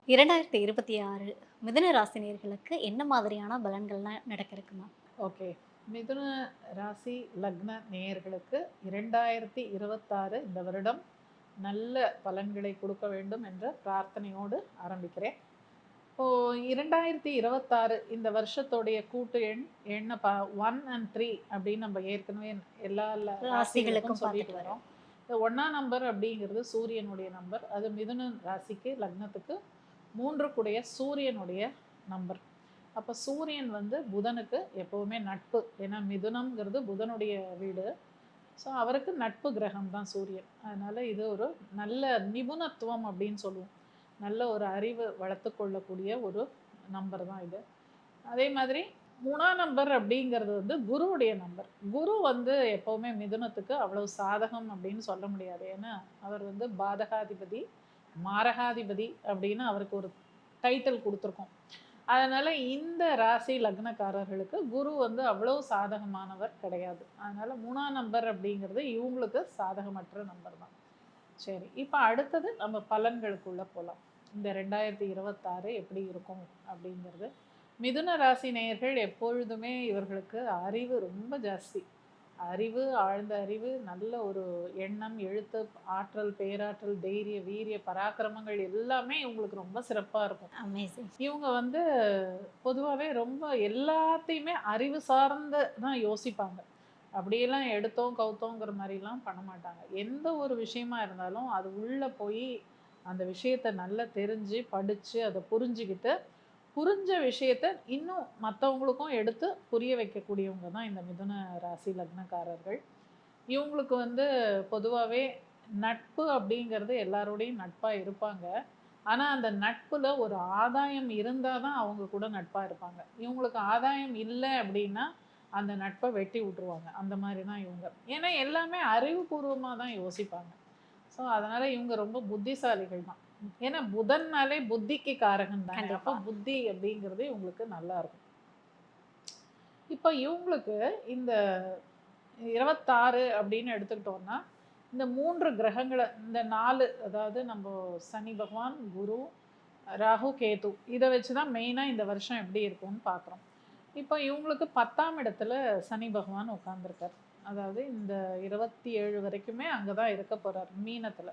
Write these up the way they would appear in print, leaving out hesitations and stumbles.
2026 மிதுன ராசி நேயர்களுக்கு என்ன மாதிரியான பலன்கள்லாம் நடக்க இருக்குமா? ஓகே. மிதுன ராசி லக்ன நேயர்களுக்கு 2026 இந்த வருடம் நல்ல பலன்களை கொடுக்க வேண்டும் என்ற பிரார்த்தனையோடு ஆரம்பிக்கிறேன். இப்போ 2026 இந்த வருஷத்தோடைய கூட்டு எண்ண 1 அண்ட் 3 அப்படின்னு நம்ம ஏற்கனவே எல்லா ராசிகளுக்கும் ராசிகளுக்கும் சொல்லிட்டு பார்த்துட்டு வரோம். வரோம். இந்த 1ஆம் நம்பர் அப்படிங்கிறது சூரியனுடைய நம்பர். அது மிதுன ராசிக்கு லக்னத்துக்கு 3 கூடைய சூரியனுடைய நம்பர். அப்போ சூரியன் வந்து புதனுக்கு எப்பவுமே நட்பு. ஏன்னா மிதுனம்ங்கிறது புதனுடைய வீடு. ஸோ அவருக்கு நட்பு கிரகம் தான் சூரியன். அதனால இது ஒரு நல்ல நிபுணத்துவம் அப்படின்னு சொல்லுவோம். நல்ல ஒரு அறிவு வளர்த்து கொள்ளக்கூடிய ஒரு நம்பர் தான் இது. அதே மாதிரி 3ஆம் நம்பர் அப்படிங்கிறது வந்து குருவுடைய நம்பர். குரு வந்து எப்பவுமே மிதுனத்துக்கு அவ்வளவு சாதகம் அப்படின்னு சொல்ல முடியாது. ஏன்னா அவர் வந்து பாதகாதிபதி, மாரகாதிபதி அப்படின்னு அவருக்கு ஒரு டைட்டில் கொடுத்துருக்கோம். அதனால இந்த ராசி லக்னக்காரர்களுக்கு குரு வந்து அவ்வளவு சாதகமானவர் கிடையாது. அதனால 3ஆம் நம்பர் அப்படிங்கிறது இவங்களுக்கு சாதகமற்ற நம்பர் தான். சரி, இப்போ அடுத்தது நம்ம பலன்களுக்குள்ள போகலாம். இந்த 2026 எப்படி இருக்கும் அப்படிங்கிறது. மிதுன ராசி நேயர்கள் எப்பொழுதுமே இவர்களுக்கு அறிவு ரொம்ப ஜாஸ்தி. அறிவு, ஆழ்ந்த அறிவு, நல்ல ஒரு எண்ணம், எழுத்து, ஆற்றல், பேராற்றல், தைரிய, வீரிய, பராக்கிரமங்கள் எல்லாமே இவங்களுக்கு ரொம்ப சிறப்பா இருக்கும். அமேசிங். இவங்க வந்து பொதுவாவே ரொம்ப எல்லாத்தையுமே அறிவு சார்ந்து தான் யோசிப்பாங்க. அப்படியெல்லாம் எடுத்தோம், கவுத்தோங்கிற மாரிலாம் பண்ண மாட்டாங்க. எந்த ஒரு விஷயமா இருந்தாலும் அது உள்ள போய் அந்த விஷயத்த நல்லா தெரிஞ்சு, படிச்சு, அத புரிஞ்சுகிட்டு, புரிஞ்ச விஷயத்த இன்னும் மத்தவங்களுக்கும் எடுத்து புரிய வைக்கக்கூடியவங்க தான் இந்த மிதுன ராசி லக்னக்காரர்கள். இவங்களுக்கு வந்து பொதுவாவே நட்பு அப்படிங்கிறது எல்லாரோடையும் நட்பா இருப்பாங்க. ஆனா, அந்த நட்புல ஒரு ஆதாயம் இருந்தா தான் அவங்க கூட நட்பா இருப்பாங்க. இவங்களுக்கு ஆதாயம் இல்ல அப்படின்னா, அந்த நட்ப வெட்டி விட்டுருவாங்க. அந்த மாரி தான் இவங்க. ஏன்னா, எல்லாமே அறிவுபூர்வமா தான் யோசிப்பாங்க. ஸோ, அதனால இவங்க ரொம்ப புத்திசாலிகள் தான். ஏன்னா, புதன்னாலே புத்திக்கு காரகன் தானே. அப்போ கண்டிப்பா. புத்தி அப்படிங்கிறது இவங்களுக்கு நல்லா இருக்கும். இப்ப இவங்களுக்கு இந்த 26 அப்படின்னு எடுத்துக்கிட்டோம்னா, இந்த 3 கிரகங்கள இந்த 4 அதாவது நம்ப சனி பகவான், குரு, ராகு, கேது இத வச்சு தான் மெயினா இந்த வருஷம் எப்படி இருக்கும்னு பார்க்குறோம். இப்ப இவங்களுக்கு 10ஆம் இடத்துல சனி பகவான் உட்கார்ந்திருக்கார். அதாவது இந்த 27 வரைக்குமே அங்க தான் இருக்க போறார் மீனத்துல.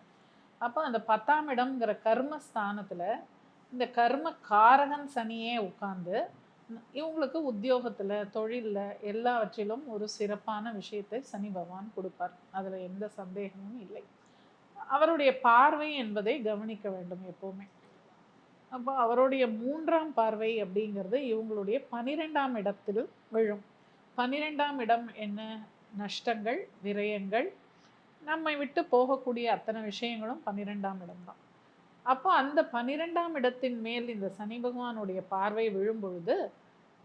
அப்ப அந்த 10ஆம் இடம்ங்கிற கர்ம ஸ்தானத்துல இந்த கர்ம காரகன் சனியே உட்கார்ந்து இவங்களுக்கு உத்தியோகத்துல, தொழில்ல எல்லாவற்றிலும் ஒரு சிறப்பான விஷயத்தை சனி பகவான் கொடுப்பார். அதுல எந்த சந்தேகமும் இல்லை. அவருடைய பார்வை என்பதை கவனிக்க வேண்டும் எப்பவுமே. அப்போ அவருடைய 3ஆம் பார்வை அப்படிங்கிறது இவங்களுடைய 12ஆம் இடத்தில் விழும். 12ஆம் இடம் என்ன? நஷ்டங்கள், விரயங்கள், நம்மை விட்டு போகக்கூடிய அத்தனை விஷயங்களும் 12ஆம் இடம் தான். அப்போ அந்த 12ஆம் இடத்தின் மேல் இந்த சனி பகவானுடைய பார்வை விழும்பொழுது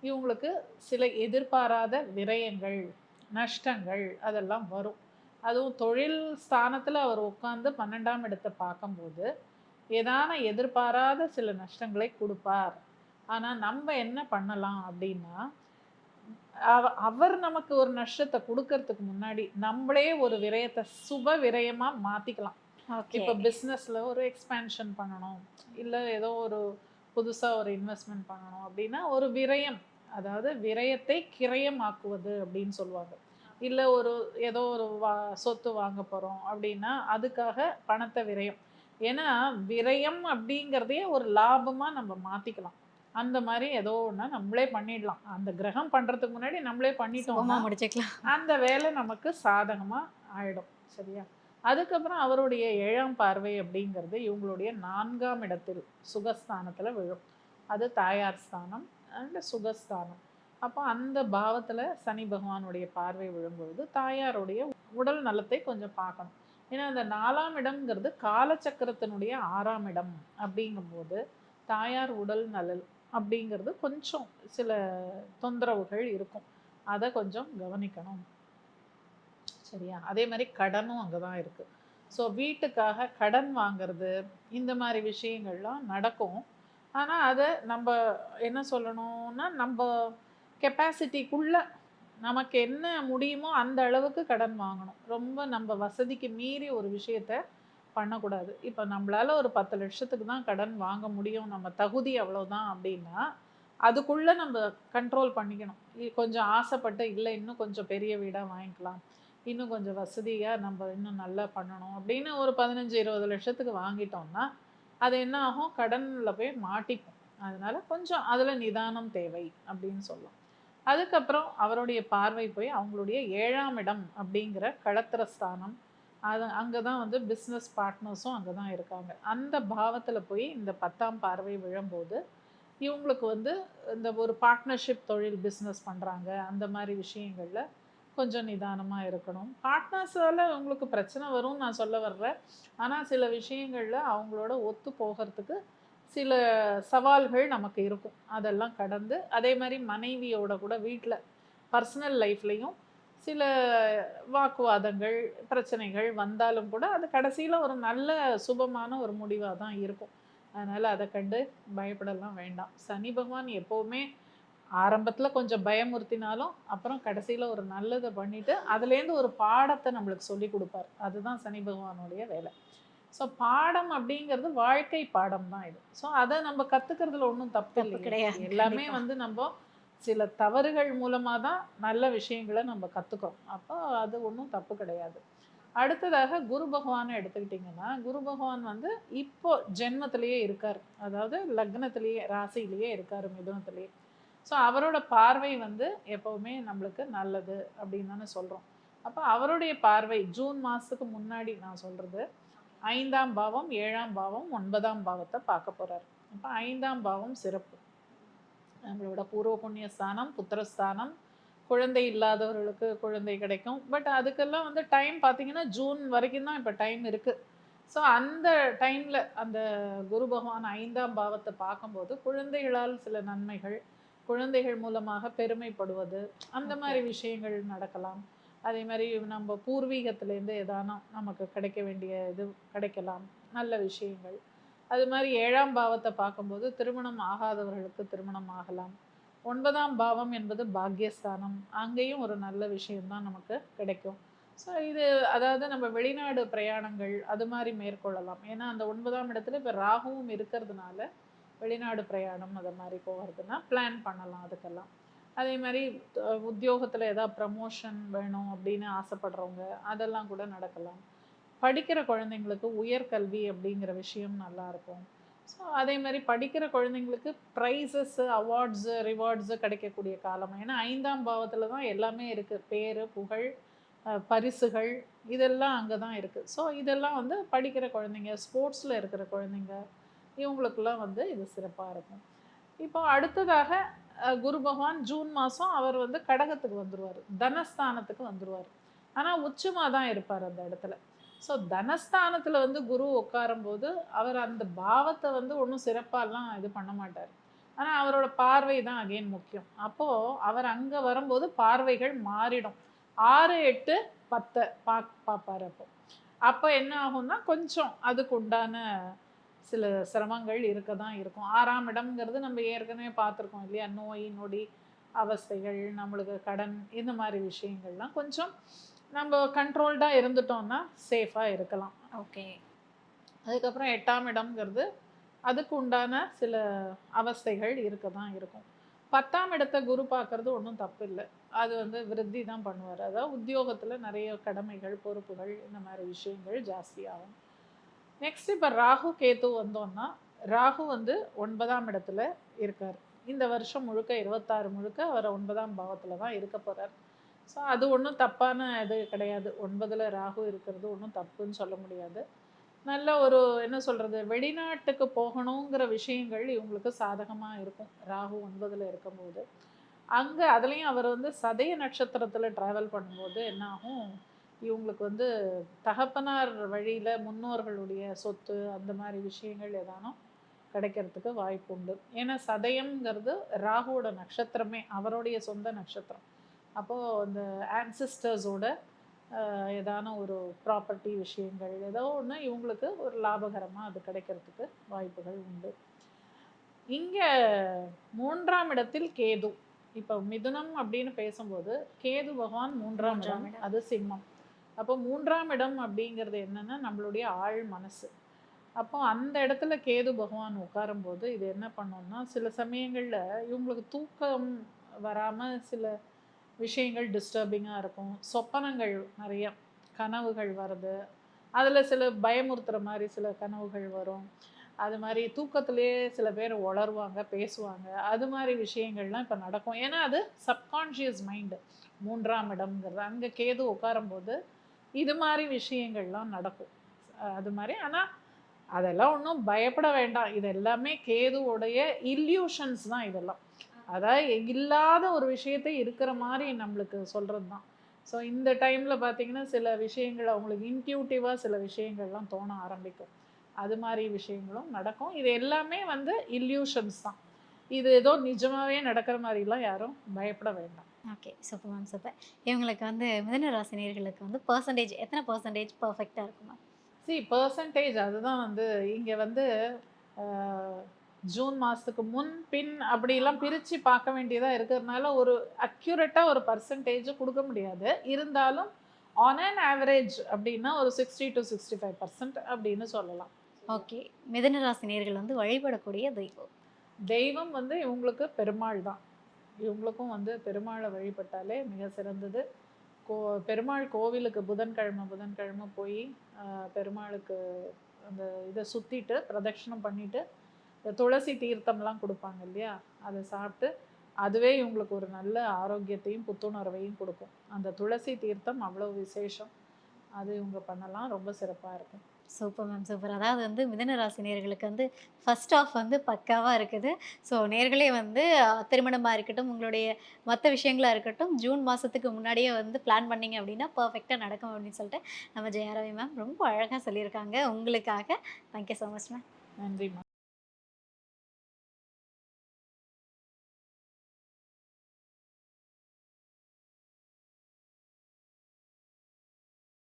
இவங்களுக்கு சில எதிர்பாராத விரயங்கள், நஷ்டங்கள் அதெல்லாம் வரும். அதுவும் தொழில் ஸ்தானத்துல அவர் உட்கார்ந்து 12ஆம் இடத்த பார்க்கும்போது, ஏதான எதிர்பாராத சில நஷ்டங்களை குடுப்பார். ஆனா நம்ம என்ன பண்ணலாம் அப்படின்னா, அவர் நமக்கு ஒரு நஷ்டத்த குடுக்கறதுக்கு முன்னாடி, நம்மளே ஒரு விரயத்த சுப விரயமா மாத்திக்கலாம். ஓகே. இப்ப பிசினஸ்ல ஒரு எக்ஸ்பேன்ஷன் பண்ணணும். இல்ல ஏதோ ஒரு புதுசா ஒரு இன்வெஸ்ட்மென்ட் பண்ணணும் அப்படின்னா, ஒரு விரயம். அதாவது விரயத்தை கிரயமாக்குவது அப்படின்னு சொல்லுவாங்க. இல்ல ஒரு ஏதோ ஒரு சொத்து வாங்க போறோம் அப்படின்னா, அதுக்காக பணத்த விரயம். ஏன்னா, விரயம் அப்படிங்கிறதையே ஒரு லாபமா நம்ம மாத்திக்கலாம். அந்த மாரி ஏதோ ஒண்ண நம்மளே பண்ணிடலாம். அந்த கிரகம் பண்றதுக்கு முன்னாடி நம்மளே சுகமா பண்ணிட்டோம்னா, முடிச்சுக்கலாம். அந்த வேலை நமக்கு சாதகமா ஆயிடும். சரியா? அதுக்கப்புறம் அவருடைய 7ஆம் பார்வை அப்படிங்கிறது இவங்களுடைய 4ஆம் இடத்தில் சுகஸ்தானத்துல விழும். அது தாயார் ஸ்தானம் அண்ட் சுகஸ்தானம். அப்போ அந்த பாவத்துல சனி பகவானுடைய பார்வை விழும்பொழுது தாயாருடைய உடல் நலத்தை கொஞ்சம் பார்க்கணும். ஏன்னா அந்த 4ஆம் இடம்ங்கிறது காலச்சக்கரத்தினுடைய 6ஆம் இடம் அப்படிங்கும்போது தாயார் உடல் நலல் அப்படிங்கிறது கொஞ்சம் சில தொந்தரவுகள் இருக்கும். அத கொஞ்சம் கவனிக்கணும். சரியா? அதே மாரி கடனும் அங்க தான் இருக்கு. ஸோ வீட்டுக்காக கடன் வாங்குறது, இந்த மாரி விஷயங்கள்லாம் நடக்கும். ஆனா, அத நம்ப என்ன சொல்லணும்னா, நம்ப கெப்பாசிட்டிக்குள்ள நமக்கு என்ன முடியுமோ அந்த அளவுக்கு கடன் வாங்கணும். ரொம்ப நம்ப வசதிக்கு மீறி ஒரு விஷயத்த பண்ணக்கூடாது. இப்போ நம்மளால ஒரு 10 லட்சத்துக்கு தான் கடன் வாங்க முடியும், நம்ம தகுதி அவ்வளோதான் அப்படின்னா அதுக்குள்ள நம்ம கண்ட்ரோல் பண்ணிக்கணும். கொஞ்சம் ஆசைப்பட்டு இல்லை இன்னும் கொஞ்சம் பெரிய வீடா வாங்கிக்கலாம், இன்னும் கொஞ்சம் வசதியா நம்ம இன்னும் நல்லா பண்ணணும் அப்படின்னு ஒரு 15-20 லட்சத்துக்கு வாங்கிட்டோம்னா அது என்ன ஆகும், கடன்ல போய் மாட்டிக்கும். அதனால கொஞ்சம் அதுல நிதானம் தேவை அப்படின்னு சொல்லலாம். அதுக்கப்புறம் அவருடைய பார்வை போய் அவங்களுடைய 7ஆம் இடம் அப்படிங்கிற களத்திர ஸ்தானம், அது அங்கே தான் வந்து பிஸ்னஸ் பார்ட்னர்ஸும் அங்கே தான் இருக்காங்க. அந்த பாவத்தில் போய் இந்த 10ஆம் பார்வை விழும்போது இவங்களுக்கு வந்து இந்த ஒரு பார்ட்னர்ஷிப் தொழில் பிஸ்னஸ் பண்ணுறாங்க அந்த மாதிரி விஷயங்களில் கொஞ்சம் நிதானமாக இருக்கணும். பார்ட்னர்ஸால் உங்களுக்கு பிரச்சனை வரும்னு நான் சொல்ல வர்றேன். ஆனால் சில விஷயங்களில் அவங்களோட ஒத்து போகிறதுக்கு சில சவால்கள் நமக்கு இருக்கும். அதெல்லாம் கடந்து அதே மாதிரி மனைவியோட கூட வீட்டில் பர்சனல் லைஃப்லேயும் சில வாக்குவாதங்கள் பிரச்சனைகள் வந்தாலும் கூட அது கடைசியில் ஒரு நல்ல சுபமான ஒரு முடிவாக தான் இருக்கும். அதனால் அதை கண்டு பயப்படலாம் வேண்டாம். சனி பகவான் எப்போவுமே ஆரம்பத்தில் கொஞ்சம் பயமுறுத்தினாலும் அப்புறம் கடைசியில் ஒரு நல்லதை பண்ணிட்டு அதுலேருந்து ஒரு பாடத்தை நம்மளுக்கு சொல்லி கொடுப்பார். அதுதான் சனி பகவானுடைய வேலை. ஸோ பாடம் அப்படிங்கிறது வாழ்க்கை பாடம் தான் இது. ஸோ அதை நம்ம கற்றுக்கிறதுல ஒன்றும் தப்பு தப்பு இல்லையே. கிடையாது. எல்லாமே கண்டிப்பா. வந்து நம்ம சில தவறுகள் மூலமாக தான் நல்ல விஷயங்களை நம்ம கற்றுக்கிறோம். அப்போ அது ஒன்றும் தப்பு கிடையாது. அடுத்ததாக குரு பகவானை எடுத்துக்கிட்டிங்கன்னா குரு பகவான் வந்து இப்போ ஜென்மத்திலேயே இருக்கார், அதாவது லக்னத்திலேயே ராசியிலேயே இருக்கார், மிதுனத்திலேயே. ஸோ அவரோட பார்வை வந்து எப்போவுமே நம்மளுக்கு நல்லது அப்படின்னு தானே சொல்கிறோம். அப்போ அவருடைய பார்வை ஜூன் மாதத்துக்கு முன்னாடி நான் சொல்கிறது 5ஆம் பாவம் 7ஆம் பாவம் 9ஆம் பாவத்தை பார்க்க போகிறார். அப்போ 5ஆம் பாவம் சிறப்பு, நம்மளோட பூர்வ புண்ணிய ஸ்தானம், புத்திரஸ்தானம், குழந்தை இல்லாதவர்களுக்கு குழந்தை கிடைக்கும். பட் அதுக்கெல்லாம் வந்து டைம் பார்த்தீங்கன்னா ஜூன் வரைக்கும் தான் இப்போ டைம் இருக்குது. ஸோ அந்த டைமில் அந்த குரு பகவான் 5ஆம் பாவத்தை பார்க்கும்போது குழந்தைகளால் சில நன்மைகள், குழந்தைகள் மூலமாக பெருமைப்படுவது, அந்த ஓகே. மாதிரி விஷயங்கள் நடக்கலாம். அதே மாதிரி நம்ம பூர்வீகத்திலேருந்து எதானா நமக்கு கிடைக்க வேண்டிய இது கிடைக்கலாம், நல்ல விஷயங்கள். அது மாதிரி 7ஆம் பாவத்தை பார்க்கும்போது திருமணம் ஆகாதவர்களுக்கு திருமணம் ஆகலாம். 9ஆம் பாவம் என்பது பாக்யஸ்தானம், அங்கேயும் ஒரு நல்ல விஷயம்தான் நமக்கு கிடைக்கும். ஸோ இது அதாவது நம்ம வெளிநாடு பிரயாணங்கள் அது மாதிரி மேற்கொள்ளலாம். ஏன்னா அந்த 9ஆம் இடத்துல இப்போ ராகுவும் இருக்கிறதுனால வெளிநாடு பிரயாணம் அது மாதிரி போகிறதுனா பிளான் பண்ணலாம் அதுக்கெல்லாம். அதே மாதிரி உத்தியோகத்தில் ஏதாவது ப்ரமோஷன் வேணும் அப்படின்னு ஆசைப்படுறவங்க அதெல்லாம் கூட நடக்கலாம். படிக்கிற குழந்தைங்களுக்கு உயர்கல்வி அப்படிங்கிற விஷயம் நல்லா இருக்கும். ஸோ அதே மாதிரி படிக்கிற குழந்தைங்களுக்கு ப்ரைஸஸ், அவார்ட்ஸு, ரிவார்ட்ஸு கிடைக்கக்கூடிய காலம். ஏன்னா 5ஆம் பாவத்தில் தான் எல்லாமே இருக்குது, பேர், புகழ், பரிசுகள், இதெல்லாம் அங்கே தான் இருக்குது. ஸோ இதெல்லாம் வந்து படிக்கிற குழந்தைங்க, ஸ்போர்ட்ஸில் இருக்கிற குழந்தைங்க, இவங்களுக்கெல்லாம் வந்து இது சிறப்பாக இருக்கும். இப்போ அடுத்ததாக குரு பகவான் ஜூன் மாதம் அவர் வந்து கடகத்துக்கு வந்துடுவார், தனஸ்தானத்துக்கு வந்துடுவார். ஆனால் உச்சமாக தான் இருப்பார் அந்த இடத்துல. ஸோ தனஸ்தானத்தில் வந்து குரு உட்காரும்போது அவர் அந்த பாவத்தை வந்து ஒன்றும் சிறப்பாலாம் இது பண்ண மாட்டார். ஆனால் அவரோட பார்வை தான் அகைன் முக்கியம். அப்போது அவர் அங்கே வரும்போது பார்வைகள் மாறிடும். 6, 8, 10 பார்ப்பார். அப்போ என்ன ஆகும்னா கொஞ்சம் அதுக்கு உண்டான சில சிரமங்கள் இருக்க தான் இருக்கும். 6ஆம் இடம்ங்கிறது நம்ம ஏற்கனவே பார்த்துருக்கோம் இல்லையா, நோய் நொடி அவஸ்தைகள், நம்மளுக்கு கடன், இந்த மாதிரி விஷயங்கள்லாம் கொஞ்சம் நம்ம கண்ட்ரோல்டாக இருந்துட்டோம்னா சேஃபாக இருக்கலாம். ஓகே. அதுக்கப்புறம் 8ஆம் இடம்ங்கிறது அதுக்கு உண்டான சில அவஸ்தைகள் இருக்க தான் இருக்கும். 10ஆம் இடத்தை குரு பார்க்கறது ஒன்றும் தப்பு இல்லை. அது வந்து விருத்தி தான் பண்ணுவார். அதாவது உத்தியோகத்தில் நிறைய கடமைகள், பொறுப்புகள், இந்த மாதிரி விஷயங்கள் ஜாஸ்தியாகும். நெக்ஸ்ட் இப்போ ராகு கேத்து வந்தோம்னா ராகு வந்து 9ஆம் இடத்துல இருக்கார். இந்த வருஷம் முழுக்க 26 முழுக்க அவர் 9ஆம் பாவத்தில் தான் இருக்க போகிறார். ஸோ அது ஒன்றும் தப்பான இது கிடையாது. 9ல் ராகு இருக்கிறது ஒன்றும் தப்புன்னு சொல்ல முடியாது. நல்ல ஒரு என்ன சொல்கிறது, வெளிநாட்டுக்கு போகணுங்கிற விஷயங்கள் இவங்களுக்கு சாதகமாக இருக்கும் ராகு 9ல் இருக்கும்போது. அங்கே அதுலேயும் அவர் வந்து சதய நட்சத்திரத்தில் ட்ராவல் பண்ணும்போது என்ன ஆகும், இவங்களுக்கு வந்து தகப்பனார் வழியில் முன்னோர்களுடைய சொத்து அந்த மாதிரி விஷயங்கள் ஏதானும் கிடைக்கிறதுக்கு வாய்ப்பு உண்டு. ஏன்னா சதயம்ங்கிறது ராகுவோட நட்சத்திரமே, அவருடைய சொந்த நட்சத்திரம். அப்போது அந்த ஆன்சிஸ்டர்ஸோட ஏதான ஒரு ப்ராப்பர்ட்டி விஷயங்கள் ஏதோ ஒன்று இவங்களுக்கு ஒரு லாபகரமாக அது கிடைக்கிறதுக்கு வாய்ப்புகள் உண்டு. இங்கே 3ஆம் இடத்தில் கேது. இப்போ மிதுனம் அப்படின்னு பேசும்போது கேது பகவான் 3ஆம் இடம், இடம். அது சிம்மம். அப்போ 3ஆம் இடம் அப்படிங்கிறது என்னன்னா நம்மளுடைய ஆழ் மனசு. அப்போ அந்த இடத்துல கேது பகவான் உட்காரும்போது இது என்ன பண்ணும்னா, சில சமயங்கள்ல இவங்களுக்கு தூக்கம் வராம சில விஷயங்கள் டிஸ்டர்பிங்கா இருக்கும். சொப்பனங்கள் நெறைய கனவுகள் வருது. அதுல சில பயமுறுத்துற மாரி சில கனவுகள் வரும். அது மாரி தூக்கத்திலேயே சில பேர் உளறுவாங்க, பேசுவாங்க. அது மாரி விஷயங்கள்லாம் இப்ப நடக்கும். ஏன்னா, அது சப்கான்ஷியஸ் மைண்ட் 3ஆம் இடம்ங்கிறது. அங்க கேது உட்காரும்போது, இது மாரி விஷயங்கள்லாம் நடக்கும். அது மாரி ஆனா, அதெல்லாம் ஒண்ணும் பயப்பட வேண்டாம். இது எல்லாமே கேதுவுடைய இல்யூஷன்ஸ் தான் இதெல்லாம். அதாவது இல்லாத ஒரு விஷயத்த இருக்கிற மாரி நம்மளுக்கு சொல்றது தான். ஸோ இந்த டைம்ல பார்த்தீங்கன்னா, சில விஷயங்கள் அவங்களுக்கு இன்ட்யூட்டிவா சில விஷயங்கள்லாம் தோண ஆரம்பிக்கும். அது மாரி விஷயங்களும் நடக்கும். இது எல்லாமே வந்து இல்யூஷன்ஸ் தான். இது ஏதோ நிஜமாவே நடக்கிற மாரிலாம் யாரும் பயப்பட வேண்டாம். ஓகே. Super ma'am, super. இவங்களுக்கு வந்து மிதுன ராசி நேயர்களுக்கு வந்து பெர்சன்டேஜ் எத்தன பெர்சன்டேஜ் பெர்ஃபெக்ட்டா இருக்கும் மேம்? பெர்சன்டேஜ் அதுதான் வந்து இங்க வந்து அ ஜூன் மாசத்துக்கு முன், பின் அப்படிலாம் பிரிச்சு பார்க்க வேண்டியதா இருக்கிறதுனால, ஒரு அக்யூரேட்டா ஒரு பெர்சன்டேஜ் குடுக்க முடியாது. இருந்தாலும் ஆன் அன் ஆவரேஜ் அப்படின்னா ஒரு 60-65% அப்படின்னு சொல்லலாம். ஓகே. மிதுன ராசி நேயர்கள் வந்து வழிபடக்கூடிய தெய்வம். தெய்வம் வந்து இவங்களுக்கு பெருமாள் தான். இவங்களுக்கும் வந்து பெருமாள வழிபட்டாலே மிக சிறந்தது. கோ பெருமாள் கோவிலுக்கு புதன்கிழமை புதன்கிழமை போய் பெருமாளுக்கு அந்த இதை சுத்திட்டு பிரதட்சணம் பண்ணிட்டு இந்த துளசி தீர்த்தம்லாம் குடுப்பாங்க இல்லையா? அத சாப்பிட்டு அதுவே இவங்களுக்கு ஒரு நல்ல ஆரோக்கியத்தையும், புத்துணர்வையும் குடுக்கும். அந்த துளசி தீர்த்தம் அவ்வளோ விசேஷம். அது இவங்க பண்ணலாம். ரொம்ப சிறப்பா இருக்கும். Super ma'am, super. அதாவது வந்து மிதுன ராசி நேயர்களுக்கு வந்து ஃபர்ஸ்ட் ஆஃப் வந்து பக்காவா இருக்குது. ஸோ நேயர்களே வந்து திருமணமா இருக்கட்டும், உங்களுடைய மத்த விஷயங்களா இருக்கட்டும், ஜூன் மாசத்துக்கு முன்னாடியே வந்து பிளான் பண்ணீங்க அப்டின்னா, பெர்ஃபெக்ட்டா நடக்கும் அப்டின்னு சொல்லிட்டு நம்ம ஜெயரவி மேம் ரொம்ப அழகா சொல்லியிருக்காங்க. உங்களுக்காக thank you so much ma'am. நன்றிம்மா.